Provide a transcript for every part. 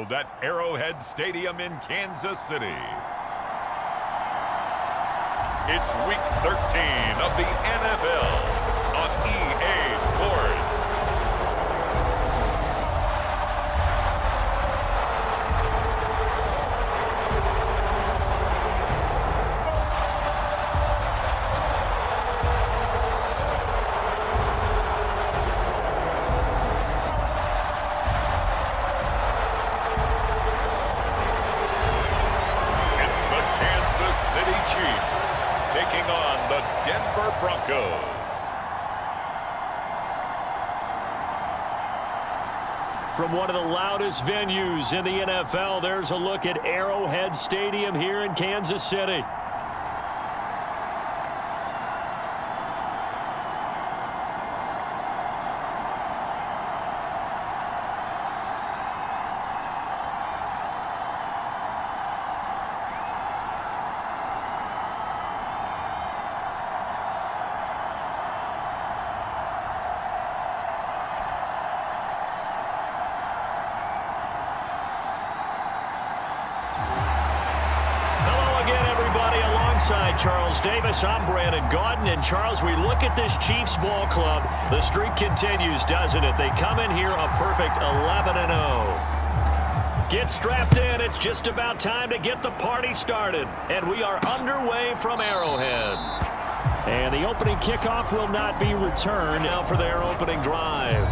field at Arrowhead Stadium in Kansas City. It's Week 13 of the NFL on EA Sports. Taking on the Denver Broncos. From one of the loudest venues in the NFL, there's a look at Arrowhead Stadium here in Kansas City. Alongside Charles Davis, I'm Brandon Gaudin. And Charles, we look at this Chiefs ball club. The streak continues, doesn't it? They come in here a perfect 11-0. Get strapped in. It's just about time to get the party started. And we are underway from Arrowhead. And the opening kickoff will not be returned now for their opening drive.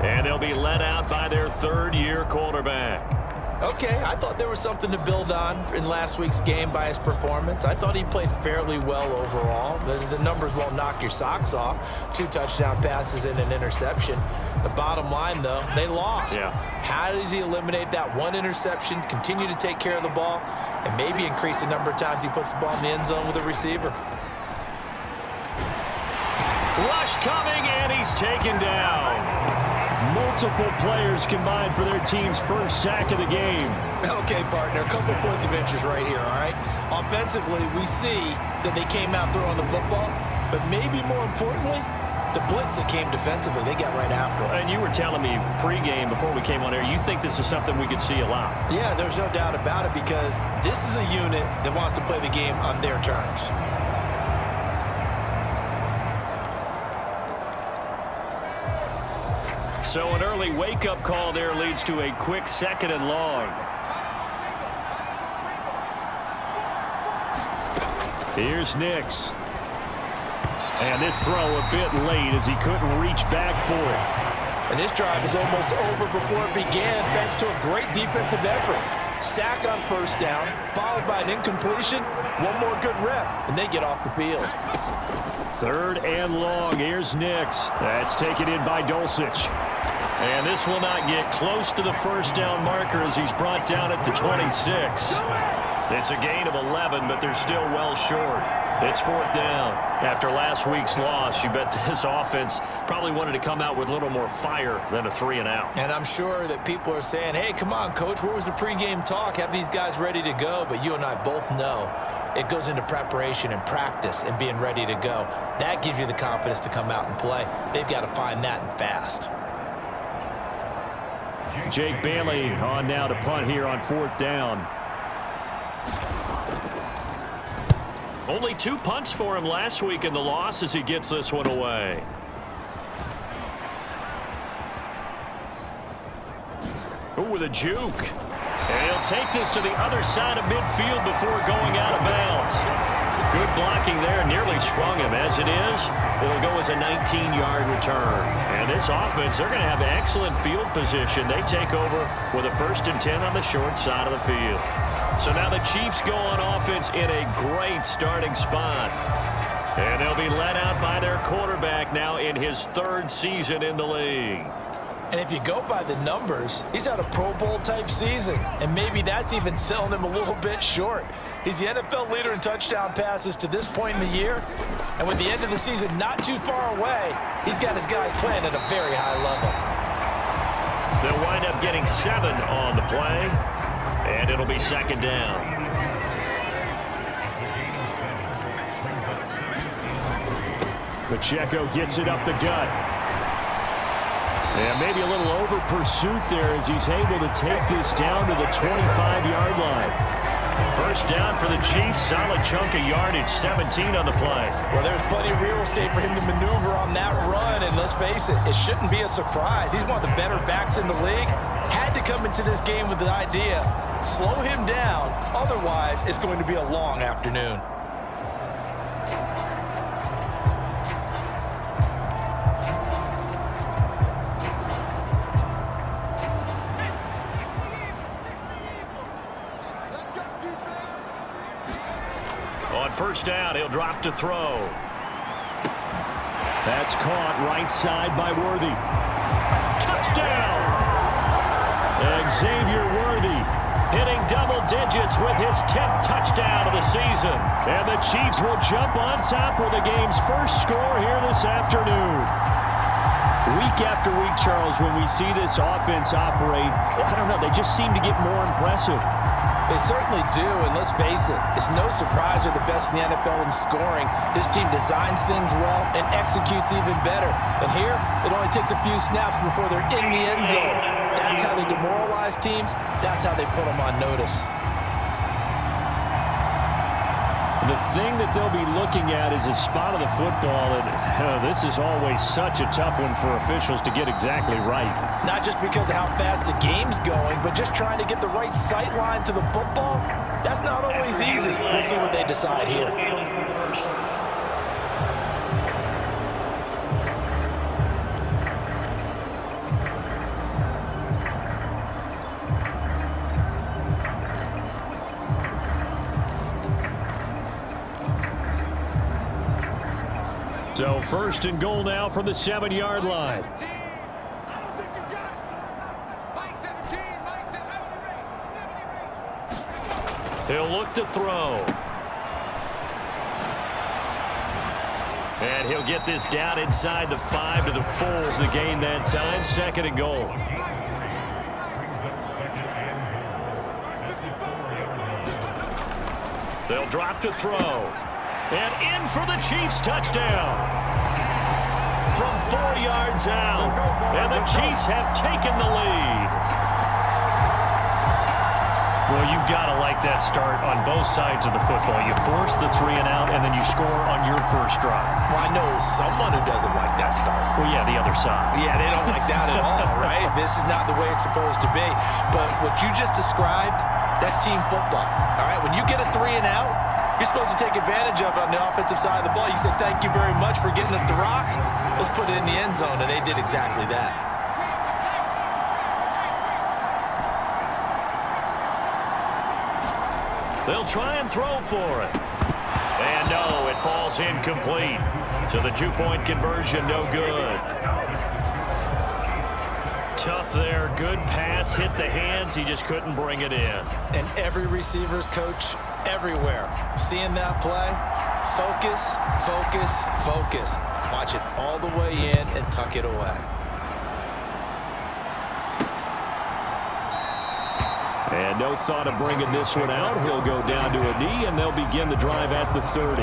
And they'll be led out by their third-year quarterback. Okay, I thought there was something to build on in last week's game by his performance. I thought he played fairly well overall. The numbers won't knock your socks off. 2 touchdown passes and an interception. The bottom line, though, they lost. Yeah. How does he eliminate that one interception, continue to take care of the ball, and maybe increase the number of times he puts the ball in the end zone with a receiver? Rush coming, and he's taken down. Multiple players combined for their team's first sack of the game. Okay, partner, a couple points of interest right here, all right? Offensively, we see that they came out throwing the football, but maybe more importantly, the blitz that came defensively, they got right after them. And you were telling me pregame before we came on air, you think this is something we could see a lot. Yeah, there's no doubt about it because this is a unit that wants to play the game on their terms. So an early wake-up call there leads to a quick 2nd and long. Here's Nix. And this throw a bit late as he couldn't reach back for it. And this drive is almost over before it began thanks to a great defensive effort. Sack on first down, followed by an incompletion. One more good rep, and they get off the field. 3rd and long. Here's Nix. That's taken in by Dulcich. And this will not get close to the first down marker as he's brought down at the 26. It's a gain of 11, but they're still well short. It's 4th down. After last week's loss, you bet this offense probably wanted to come out with a little more fire than a 3-and-out. And I'm sure that people are saying, hey, come on, Coach, where was the pregame talk? Have these guys ready to go? But you and I both know it goes into preparation and practice and being ready to go. That gives you the confidence to come out and play. They've got to find that and fast. Jake Bailey on now to punt here on 4th down. Only 2 punts for him last week in the loss as he gets this one away. Ooh, with a juke. And he'll take this to the other side of midfield before going out of bounds. Good blocking there, nearly sprung him. As it is, it'll go as a 19-yard return. And this offense, they're going to have excellent field position. They take over with a 1st and 10 on the short side of the field. So now the Chiefs go on offense in a great starting spot. And they'll be led out by their quarterback now in his 3rd season in the league. And if you go by the numbers, he's had a Pro Bowl-type season. And maybe that's even selling him a little bit short. He's the NFL leader in touchdown passes to this point in the year. And with the end of the season not too far away, he's got his guys playing at a very high level. They'll wind up getting 7 on the play. And it'll be 2nd down. Pacheco gets it up the gut. And maybe a little over pursuit there as he's able to take this down to the 25-yard line. First down for the Chiefs. Solid chunk of yardage, 17 on the play. Well, there's plenty of real estate for him to maneuver on that run, and let's face it, it shouldn't be a surprise. He's one of the better backs in the league. Had to come into this game with the idea, slow him down, otherwise it's going to be a long afternoon. On first down, he'll drop to throw. That's caught right side by Worthy. Touchdown! Xavier Worthy hitting double digits with his 10th touchdown of the season. And the Chiefs will jump on top with the game's first score here this afternoon. Week after week, Charles, when we see this offense operate, I don't know, they just seem to get more impressive. They certainly do, and let's face it, it's no surprise they're the best in the NFL in scoring. This team designs things well and executes even better. And here, it only takes a few snaps before they're in the end zone. That's how they demoralize teams. That's how they put them on notice. The thing that they'll be looking at is a spot of the football, and this is always such a tough one for officials to get exactly right. Not just because of how fast the game's going, but just trying to get the right sight line to the football. That's not always easy. We'll see what they decide here. So first and goal now from the 7-yard line. He'll look to throw. And he'll get this down inside the 5 to the 4 as the gain that time. Second and goal. They'll drop to throw. And in for the Chiefs touchdown. From 4 yards out. And the Chiefs have taken the lead. Well, you've got to like that start on both sides of the football. You force the 3 and out, and then you score on your first drive. Well, I know someone who doesn't like that start. Well, yeah, the other side. Yeah, they don't like that at all, right? This is not the way it's supposed to be. But what you just described, that's team football, all right? When you get a 3 and out, you're supposed to take advantage of it on the offensive side of the ball. You said, thank you very much for getting us the rock. Let's put it in the end zone, and they did exactly that. They'll try and throw for it. And no, it falls incomplete. So the 2-point conversion, no good. Tough there, good pass, hit the hands, he just couldn't bring it in. And every receiver's coach everywhere, seeing that play, focus, focus, focus. Watch it all the way in and tuck it away. And no thought of bringing this one out. He'll go down to a knee, and they'll begin the drive at the 30.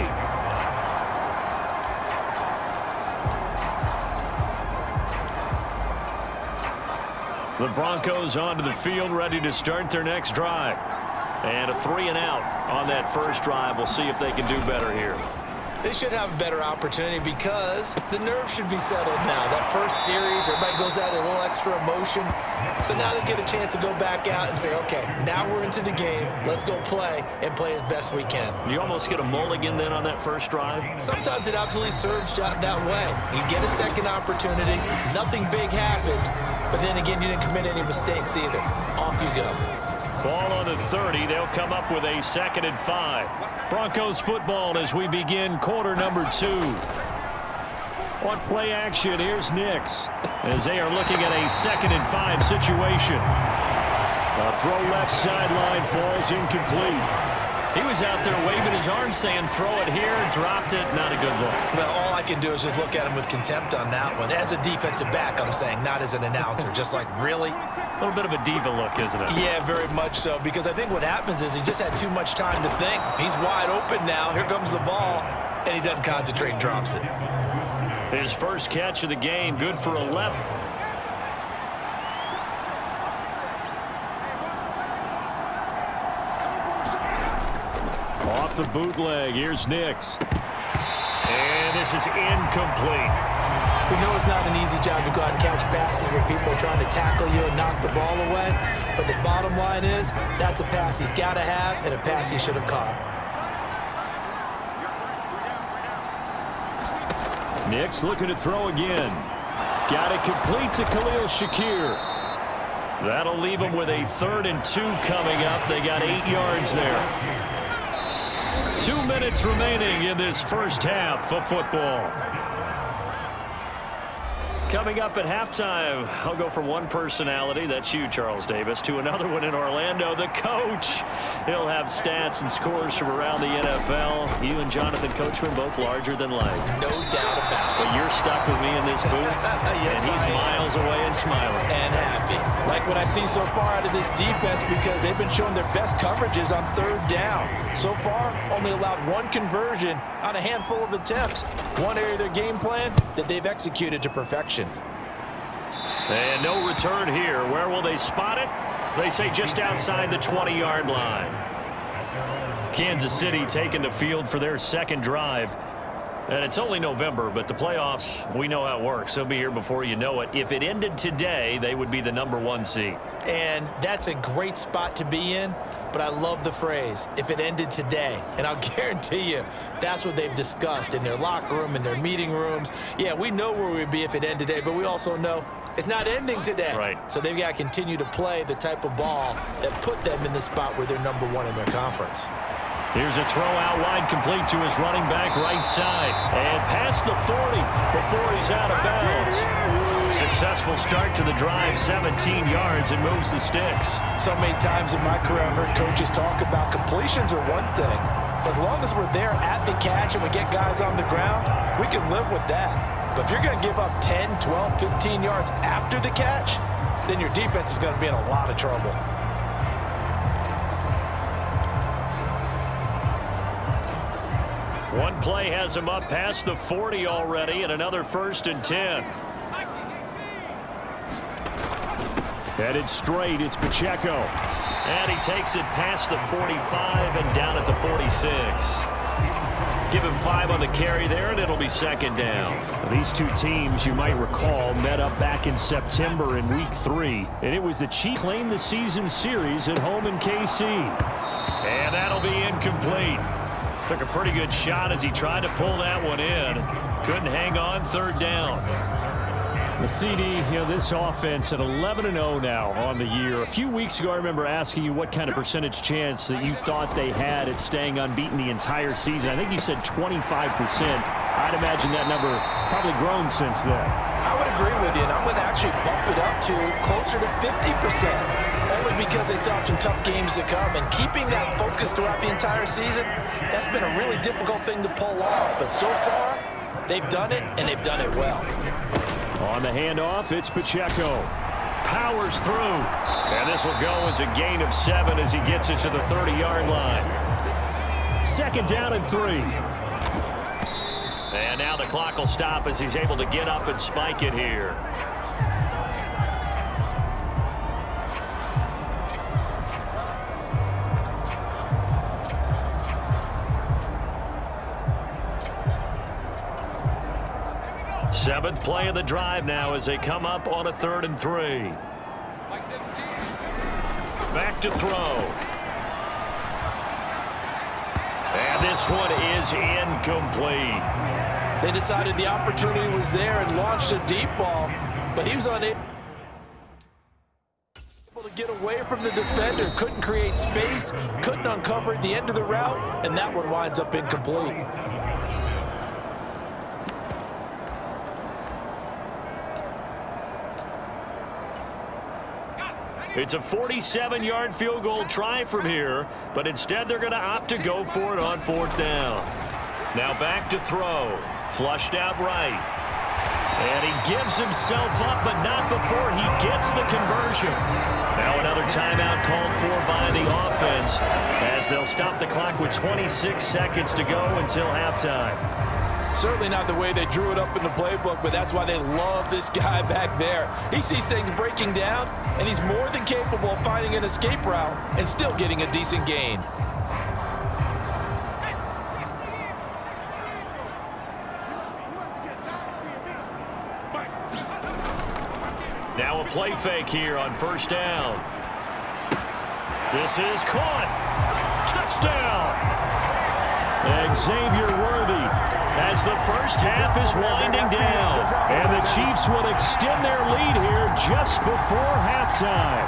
The Broncos onto the field, ready to start their next drive. And a 3 and out on that first drive. We'll see if they can do better here. They should have a better opportunity because the nerves should be settled now. That first series, everybody goes out a little extra emotion. So now they get a chance to go back out and say, okay, now we're into the game. Let's go play and play as best we can. You almost get a mulligan then on that first drive? Sometimes it absolutely serves that way. You get a second opportunity. Nothing big happened. But then again, you didn't commit any mistakes either. Off you go. Ball on the 30. They'll come up with a 2nd and 5. Broncos football as we begin quarter number 2. On play action, here's Nix as they are looking at a 2nd and 5 situation. A throw left sideline falls incomplete. He was out there waving his arms saying throw it here, dropped it, not a good look. Well, all I can do is just look at him with contempt on that one. As a defensive back, I'm saying, not as an announcer. Just like, really? A little bit of a diva look, isn't it? Yeah, very much so, because I think what happens is he just had too much time to think. He's wide open now. Here comes the ball, and he doesn't concentrate and drops it. His first catch of the game, good for 11. off the bootleg. Here's Nix. And this is incomplete. We know it's not an easy job to go out and catch passes where people are trying to tackle you and knock the ball away. But the bottom line is, that's a pass he's got to have and a pass he should have caught. Nix looking to throw again. Got it complete to Khalil Shakir. That'll leave them with a 3rd and 2 coming up. They got 8 yards there. 2 minutes remaining in this first half of football. Coming up at halftime, I'll go from one personality, that's you, Charles Davis, to another one in Orlando, the coach. He'll have stats and scores from around the NFL. You and Jonathan Coachman, both larger than life. No doubt about it. But you're stuck with me in this booth, Yes, and he's miles away and smiling. And happy. Like what I see so far out of this defense, because they've been showing their best coverages on 3rd down. So far, only allowed 1 conversion on a handful of attempts. One area of their game plan that they've executed to perfection. And no return here. Where will they spot it? They say just outside the 20-yard line. Kansas City taking the field for their 2nd drive. And it's only November, but the playoffs, we know how it works. They'll be here before you know it. If it ended today, they would be the number 1 seed. And that's a great spot to be in, but I love the phrase, if it ended today. And I'll guarantee you, that's what they've discussed in their locker room, in their meeting rooms. Yeah, we know where we'd be if it ended today, but we also know it's not ending today. Right. So they've got to continue to play the type of ball that put them in the spot where they're number 1 in their conference. Here's a throw out wide, complete to his running back right side. And past the 40 before he's out of bounds. Successful start to the drive, 17 yards, and moves the sticks. So many times in my career, I've heard coaches talk about completions are one thing. But as long as we're there at the catch and we get guys on the ground, we can live with that. But if you're going to give up 10, 12, 15 yards after the catch, then your defense is going to be in a lot of trouble. One play has him up past the 40 already, and another 1st and 10. Headed straight, it's Pacheco. And he takes it past the 45 and down at the 46. Give him 5 on the carry there, and it'll be 2nd down. These two teams, you might recall, met up back in September in Week 3. And it was the Chiefs claimed the season series at home in KC. And that'll be incomplete. Took a pretty good shot as he tried to pull that one in. Couldn't hang on, 3rd down. The CD, this offense at 11-0 now on the year. A few weeks ago, I remember asking you what kind of percentage chance that you thought they had at staying unbeaten the entire season. I think you said 25%. I'd imagine that number probably grown since then. I would agree with you, and I'm going to actually bump it up to closer to 50%. Only because they still have some tough games to come, and keeping that focus throughout the entire season, that's been a really difficult thing to pull off. But so far, they've done it, and they've done it well. On the handoff, it's Pacheco. Powers through. And this will go as a gain of 7 as he gets it to the 30-yard line. 2nd down and 3. And now the clock will stop as he's able to get up and spike it here. Seventh play of the drive now as they come up on a 3rd and 3. Back to throw. And this one is incomplete. They decided the opportunity was there and launched a deep ball, but he was unable to get away from the defender, couldn't create space, couldn't uncover at the end of the route, and that one winds up incomplete. It's a 47-yard field goal try from here, but instead they're going to opt to go for it on 4th down. Now back to throw. Flushed out right. And he gives himself up, but not before he gets the conversion. Now another timeout called for by the offense as they'll stop the clock with 26 seconds to go until halftime. Certainly not the way they drew it up in the playbook, but that's why they love this guy back there. He sees things breaking down, and he's more than capable of finding an escape route and still getting a decent gain. Now a play fake here on first down. This is caught. Touchdown. Xavier Worthy as the first half is winding down. And the Chiefs will extend their lead here just before halftime.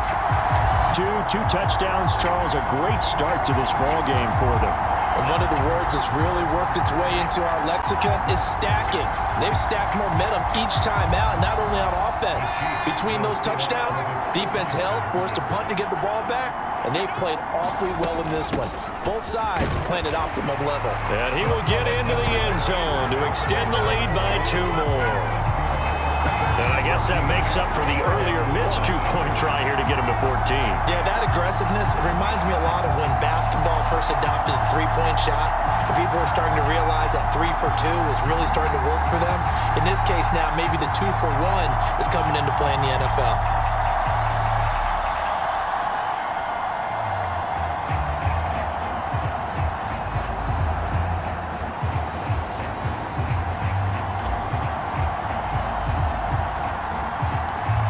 Two touchdowns, Charles. A great start to this ball game for them. And one of the words that's really worked its way into our lexicon is stacking. They've stacked momentum each time out, not only on offense. Between those touchdowns, defense held, forced a punt to get the ball back, and they played awfully well in this one. Both sides playing at optimum level. And he will get into the end zone to extend the lead by 2 more. And I guess that makes up for the earlier missed 2-point try here to get him to 14. Yeah, that aggressiveness, it reminds me a lot of when basketball first adopted the 3-point shot. And people were starting to realize that 3 for 2 was really starting to work for them. In this case now, maybe the 2 for 1 is coming into play in the NFL.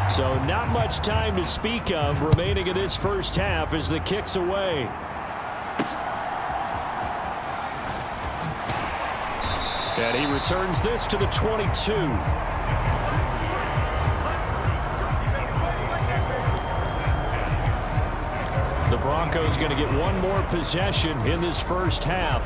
So not much time to speak of remaining in this first half as the kick's away. And he returns this to the 22. The Broncos going to get one more possession in this first half.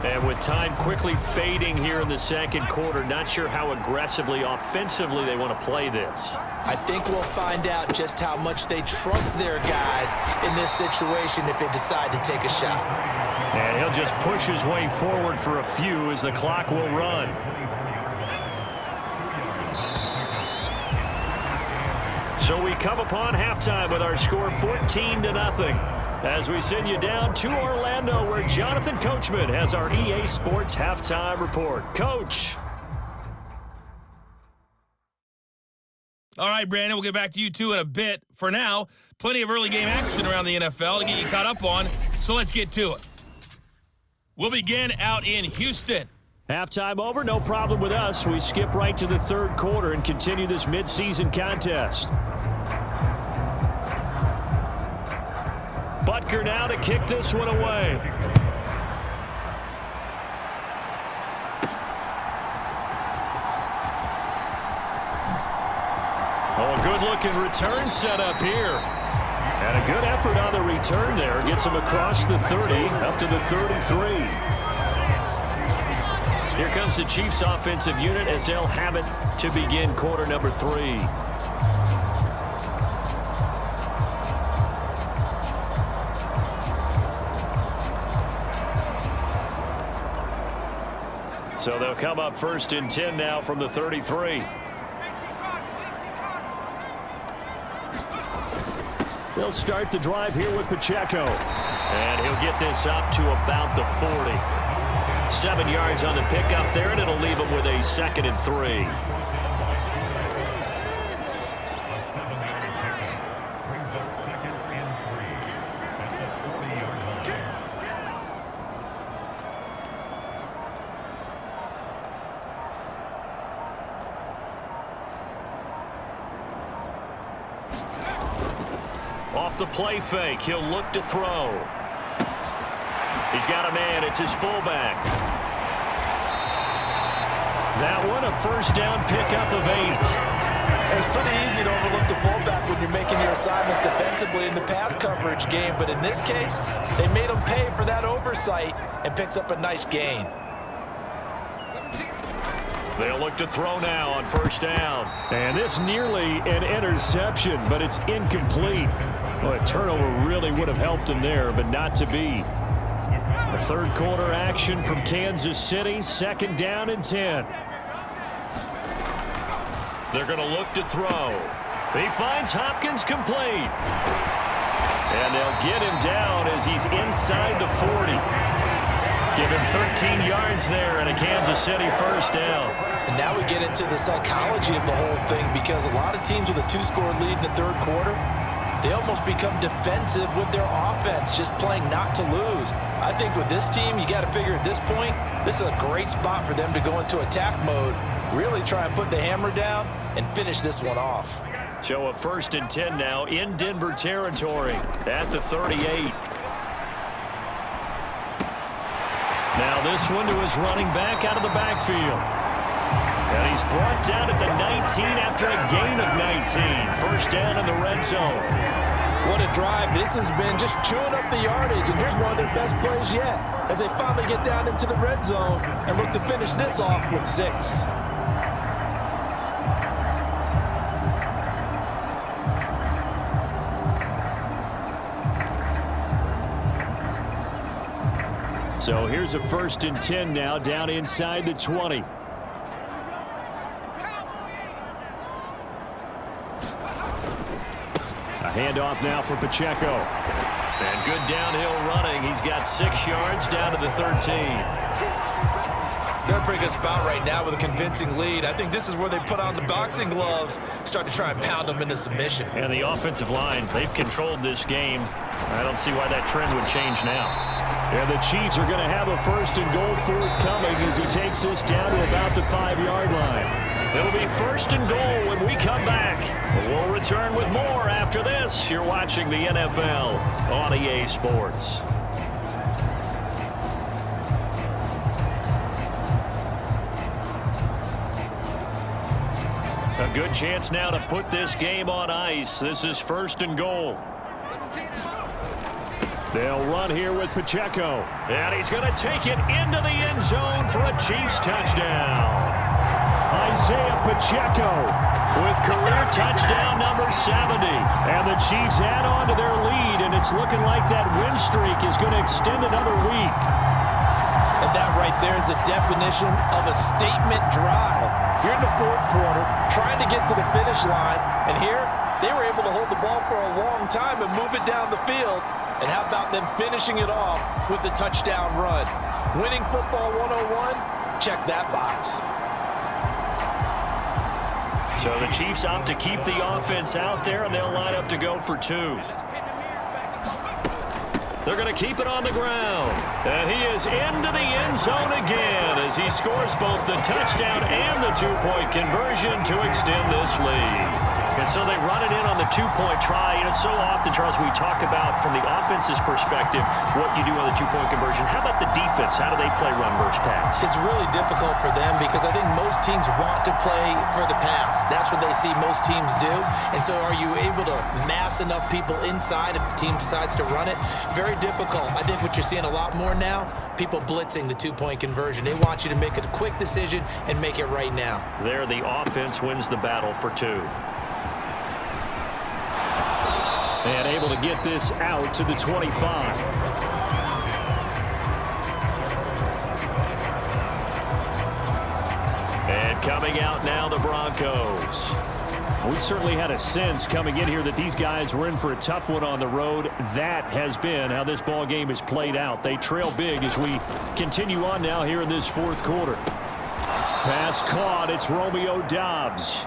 And with time quickly fading here in the second quarter, not sure how aggressively, offensively they want to play this. I think we'll find out just how much they trust their guys in this situation if they decide to take a shot. And he'll just push his way forward for a few as the clock will run. So we come upon halftime with our score 14-0. As we send you down to Orlando, where Jonathan Coachman has our EA Sports Halftime Report. Coach. All right, Brandon, we'll get back to you, too, in a bit. For now, plenty of early game action around the NFL to get you caught up on, so let's get to it. We'll begin out in Houston. Halftime over, no problem with us. We skip right to the third quarter and continue this midseason contest. Butker now to kick this one away. Oh, a good-looking return set up here. And a good effort on the return there. Gets him across the 30, up to the 33. Here comes the Chiefs offensive unit as they'll have it to begin quarter number 3. So they'll come up 1st and 10 now from the 33. They'll start the drive here with Pacheco. And he'll get this up to about the 40. 7 yards on the pickup there, and it'll leave him with a 2nd and 3. Off the play fake, he'll look to throw. He's got a man, it's his fullback. That one, a first down pickup of 8. It's pretty easy to overlook the fullback when you're making your assignments defensively in the pass coverage game, but in this case, they made him pay for that oversight and picks up a nice gain. They'll look to throw now on first down. And this nearly an interception, but it's incomplete. Well, a turnover really would have helped him there, but not to be. The third quarter action from Kansas City, 2nd down and 10. They're going to look to throw. He finds Hopkins complete. And they'll get him down as he's inside the 40. Give him 13 yards there and a Kansas City first down. And now we get into the psychology of the whole thing, because a lot of teams with a 2-score lead in the third quarter, they almost become defensive with their offense, just playing not to lose. I think with this team, you got to figure at this point, this is a great spot for them to go into attack mode, really try and put the hammer down and finish this one off. So a 1st and 10 now in Denver territory at the 38. Now this one to his running back out of the backfield. And he's brought down at the 19 after a gain of 19. First down in the red zone. What a drive. This has been just chewing up the yardage, and here's one of their best plays yet as they finally get down into the red zone and look to finish this off with 6. So here's a 1st and 10 now down inside the 20. A handoff now for Pacheco. And good downhill running. He's got 6 yards down to the 13. They're a pretty good spot right now with a convincing lead. I think this is where they put on the boxing gloves, start to try and pound them into submission. And the offensive line, they've controlled this game. I don't see why that trend would change now. And the Chiefs are going to have a 1st and goal forthcoming as he takes this down to about the 5-yard line. It'll be 1st and goal when we come back. We'll return with more after this. You're watching the NFL on EA Sports. A good chance now to put this game on ice. This is 1st and goal. They'll run here with Pacheco. And he's going to take it into the end zone for a Chiefs touchdown. Isaiah Pacheco with career touchdown number 70. And the Chiefs add on to their lead, and it's looking like that win streak is going to extend another week. And that right there is the definition of a statement drive. You're in the 4th quarter, trying to get to the finish line, and here they were able to hold the ball for a long time and move it down the field. And how about them finishing it off with the touchdown run? Winning football 101? Check that box. So the Chiefs opt to keep the offense out there, and they'll line up to go for 2. They're going to keep it on the ground. And he is into the end zone again as he scores both the touchdown and the 2-point conversion to extend this lead. And so they run it in on the 2-point try. And so often, Charles, we talk about from the offense's perspective what you do on the 2-point conversion. How about the defense? How do they play run versus pass? It's really difficult for them because I think most teams want to play for the pass. That's what they see most teams do. And so are you able to mass enough people inside if the team decides to run it? Very difficult. I think what you're seeing a lot more now, people blitzing the 2-point conversion. They want you to make a quick decision and make it right now. There, the offense wins the battle for 2. And able to get this out to the 25. And coming out now, the Broncos. We certainly had a sense coming in here that these guys were in for a tough one on the road. That has been how this ball game has played out. They trail big as we continue on now here in this 4th quarter. Pass caught. It's Romeo Doubs.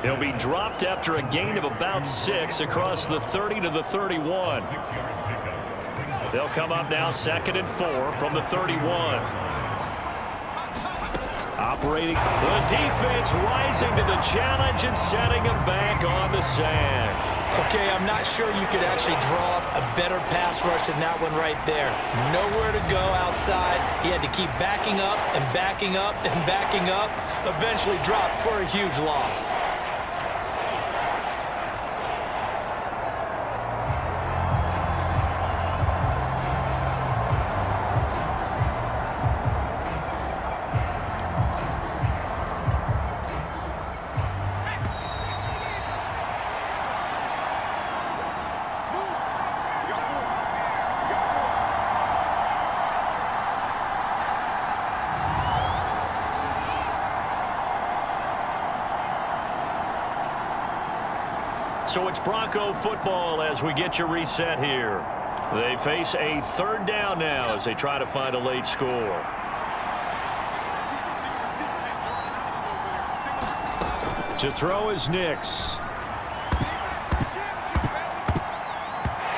He'll be dropped after a gain of about 6 across the 30 to the 31. They'll come up now 2nd and 4 from the 31. Operating. The defense rising to the challenge and setting him back on the sand. Okay, I'm not sure you could actually draw up a better pass rush than that one right there. Nowhere to go outside. He had to keep backing up and backing up and backing up. Eventually dropped for a huge loss. So it's Bronco football as we get you reset here. They face a 3rd down now as they try to find a late score. To throw is Nix.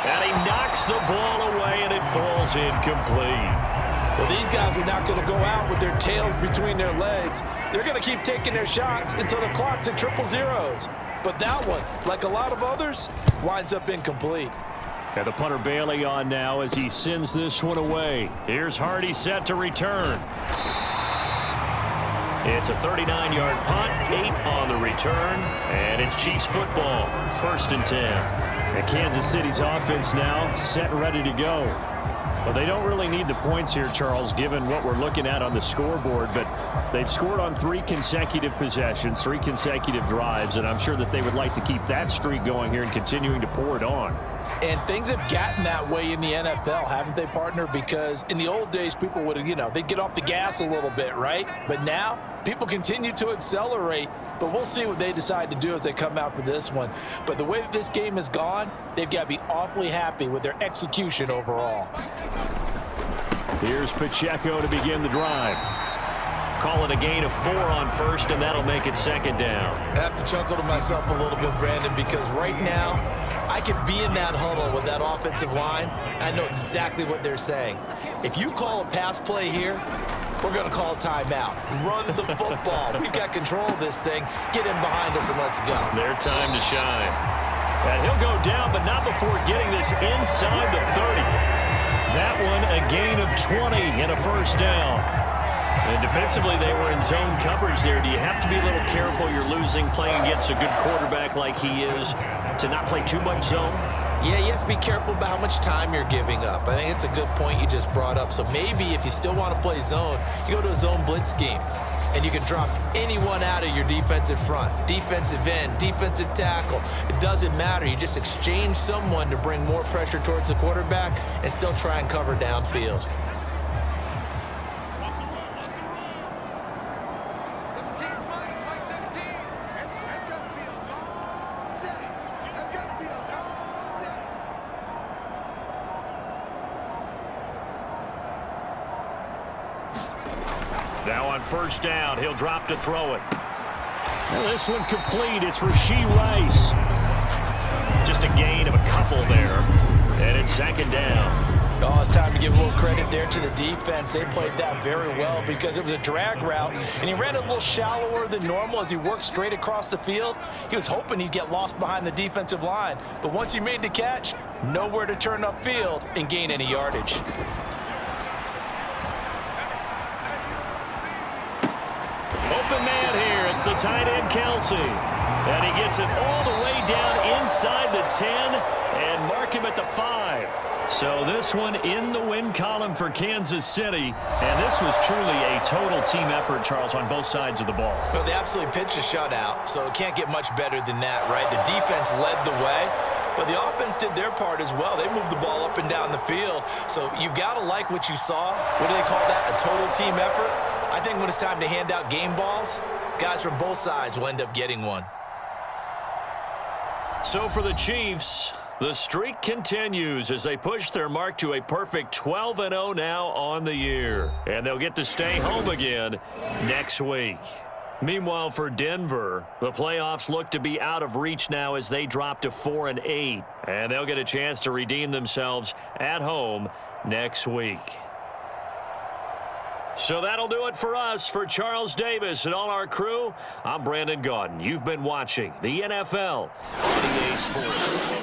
And he knocks the ball away and it falls incomplete. Well, these guys are not going to go out with their tails between their legs. They're going to keep taking their shots until the clock's at 000. But that one, like a lot of others, winds up incomplete. And the punter Bailey on now as he sends this one away. Here's Hardy set to return. It's a 39-yard punt, 8 on the return, and it's Chiefs football, 1st and 10. And Kansas City's offense now set and ready to go. Well, they don't really need the points here, Charles, given what we're looking at on the scoreboard, but they've scored on 3 consecutive possessions, 3 consecutive drives, and I'm sure that they would like to keep that streak going here and continuing to pour it on. And things have gotten that way in the NFL, haven't they, partner? Because in the old days, people would, they'd get off the gas a little bit, right? But now, people continue to accelerate, but we'll see what they decide to do as they come out for this one. But the way that this game has gone, they've got to be awfully happy with their execution overall. Here's Pacheco to begin the drive. Call it a gain of 4 on 1st, and that'll make it 2nd down. I have to chuckle to myself a little bit, Brandon, because right now, I could be in that huddle with that offensive line. I know exactly what they're saying. If you call a pass play here, we're going to call a timeout. Run the football. We've got control of this thing. Get in behind us and let's go. Their time to shine. And he'll go down, but not before getting this inside the 30. That one a gain of 20 and a 1st down. And defensively, they were in zone coverage there. Do you have to be a little careful? You're losing playing against a good quarterback like he is to not play too much zone? Yeah, you have to be careful about how much time you're giving up. I think it's a good point you just brought up. So maybe if you still want to play zone, you go to a zone blitz scheme. And you can drop anyone out of your defensive front. Defensive end, defensive tackle. It doesn't matter. You just exchange someone to bring more pressure towards the quarterback and still try and cover downfield. Now on 1st down, he'll drop to throw it. Now this one complete. It's Rashee Rice. Just a gain of a couple there. And it's 2nd down. Oh, it's time to give a little credit there to the defense. They played that very well because it was a drag route, and he ran a little shallower than normal as he worked straight across the field. He was hoping he'd get lost behind the defensive line, but once he made the catch, nowhere to turn upfield and gain any yardage. Open man here. It's the tight end, Kelsey. And he gets it all the way down inside the 10 and mark him at the 5. So this one in the win column for Kansas City. And this was truly a total team effort, Charles, on both sides of the ball. Well, they absolutely pitched a shutout, so it can't get much better than that, right? The defense led the way, but the offense did their part as well. They moved the ball up and down the field. So you've got to like what you saw. What do they call that? A total team effort? I think when it's time to hand out game balls, guys from both sides will end up getting one. So for the Chiefs, the streak continues as they push their mark to a perfect 12-0 now on the year. And they'll get to stay home again next week. Meanwhile, for Denver, the playoffs look to be out of reach now as they drop to 4-8. And they'll get a chance to redeem themselves at home next week. So that'll do it for us. For Charles Davis and all our crew, I'm Brandon Gaudin. You've been watching the NFL on EA Sports.